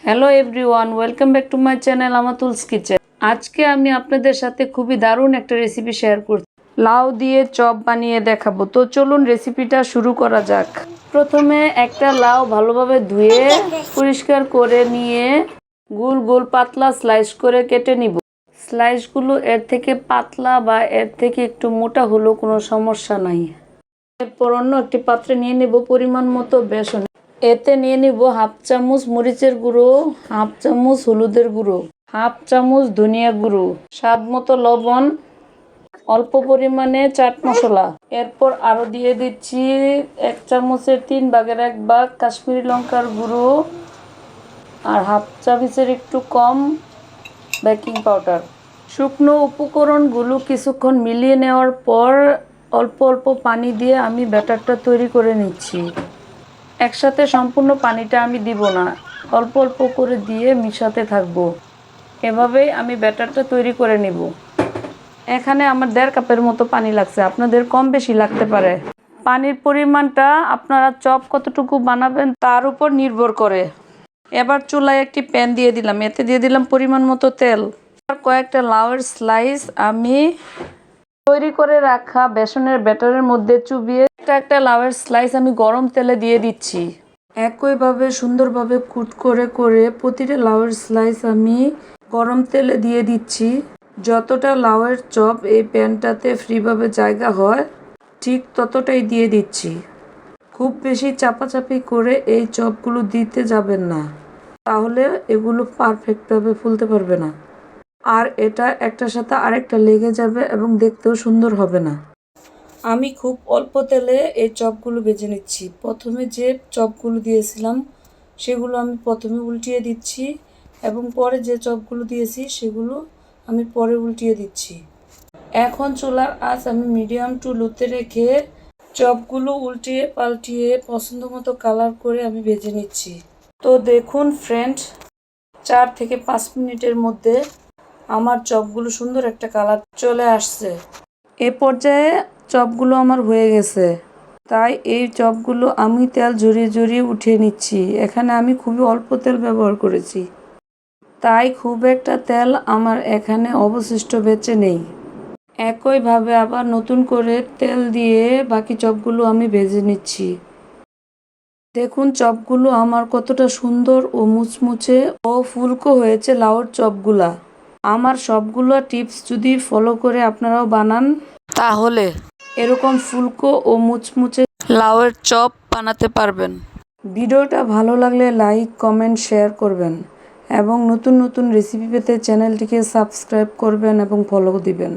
Hello everyone, welcome back to my channel Amatul's kitchen. আজকে আমি আপনাদের সাথে খুবই দারুণ একটা রেসিপি শেয়ার করছি। লাউ দিয়ে চপ বানিয়ে দেখাবো। তো চলুন রেসিপিটা শুরু করা যাক। প্রথমে একটা লাউ ভালোভাবে ধুয়ে পরিষ্কার করে নিয়ে গোল গোল পাতলা স্লাইস করে কেটে নিব। স্লাইসগুলো এর থেকে পাতলা বা এর থেকে একটু মোটা হলেও কোনো সমস্যা নাই। এরপর অন্য একটি পাত্রে নিয়ে নেব পরিমাণ মতো বেসন। এতে নিয়ে নিব হাফ চামচ মরিচের গুঁড়ো, হাফ চামচ হলুদের গুঁড়ো, হাফ চামচ ধনিয়া গুঁড়ো, স্বাদ মতো লবণ, অল্প পরিমাণে চাট মশলা। এরপর আরও দিয়ে দিচ্ছি 1 চামচের 3/1 ভাগ কাশ্মীরি লঙ্কার গুঁড়ো আর হাফ চামচের একটু কম বেকিং পাউডার। শুকনো উপকরণগুলো কিছুক্ষণ মিলিয়ে নেওয়ার পর অল্প অল্প পানি দিয়ে আমি ব্যাটারটা তৈরি করে নিচ্ছি। একসাথে সম্পূর্ণ পানিটা আমি দিব না, অল্প অল্প করে দিয়ে মিশাতে থাকবো। এভাবেই আমি ব্যাটারটা তৈরি করে নিব। এখানে আমার 1.5 কাপের মতো পানি লাগছে, আপনাদের কম বেশি লাগতে পারে। পানির পরিমাণটা আপনারা চপ কতটুকু বানাবেন তার উপর নির্ভর করে। এবার চুলায় একটি প্যান দিয়ে দিলাম, এতে দিয়ে দিলাম পরিমাণ মতো তেল। কয়েকটা লাউয়ের স্লাইস আমি তৈরি করে রাখা বেসনের ব্যাটারের মধ্যে চুবিয়ে একটা লাউয়ের স্লাইস আমি গরম তেলে দিয়ে দিচ্ছি। একইভাবে সুন্দরভাবে কুট করে করে প্রতিটা লাউয়ের স্লাইস আমি গরম তেলে দিয়ে দিচ্ছি। যতটা লাউয়ের চপ এই প্যানটাতে ফ্রিভাবে জায়গা হয় ঠিক ততটাই দিয়ে দিচ্ছি। খুব বেশি চাপাচাপি করে এই চপগুলো দিতে যাবেন না, তাহলে এগুলো পারফেক্টভাবে ফুলতে পারবে না, আর এটা একটার সাথে আরেকটা লেগে যাবে এবং দেখতেও সুন্দর হবে না। আমি খুব অল্প তেলে এই চপগুলো ভেজে নিচ্ছি। প্রথমে যে চপগুলো দিয়েছিলাম সেগুলো আমি প্রথমে উল্টিয়ে দিচ্ছি এবং পরে যে চপগুলো দিয়েছি সেগুলো আমি পরে উল্টিয়ে দিচ্ছি। এখন চুলার আঁচ আমি মিডিয়াম টু লোতে রেখে চপগুলো উল্টিয়ে পাল্টিয়ে পছন্দ মতো কালার করে আমি ভেজে নিচ্ছি। তো দেখুন ফ্রেন্ড, 4 থেকে 5 মিনিটের মধ্যে আমার চপগুলো সুন্দর একটা কালার চলে আসছে। এ পর্যায়ে চপগুলো আমার হয়ে গেছে, তাই এই চপগুলো আমি তেল ঝরিয়ে ঝরিয়ে উঠিয়ে নিচ্ছি। এখানে আমি খুবই অল্প তেল ব্যবহার করেছি, তাই খুব একটা তেল আমার এখানে অবশিষ্ট বেঁচে নেই। একইভাবে আবার নতুন করে তেল দিয়ে বাকি চপগুলো আমি ভেজে নিচ্ছি। দেখুন চপগুলো আমার কতটা সুন্দর ও মুচমুচে ও ফুলকো হয়েছে লাউর চপগুলা। আমার সবগুলো টিপস যদি ফলো করে আপনারাও বানান তাহলে এরকম ফুলকো ও মুচমুচে লাউয়ের চপ বানাতে পারবেন। ভিডিওটা ভালো লাগলে লাইক, কমেন্ট, শেয়ার করবেন এবং নতুন নতুন রেসিপি পেতে চ্যানেলটিকে সাবস্ক্রাইব করবেন এবং ফলো দিবেন।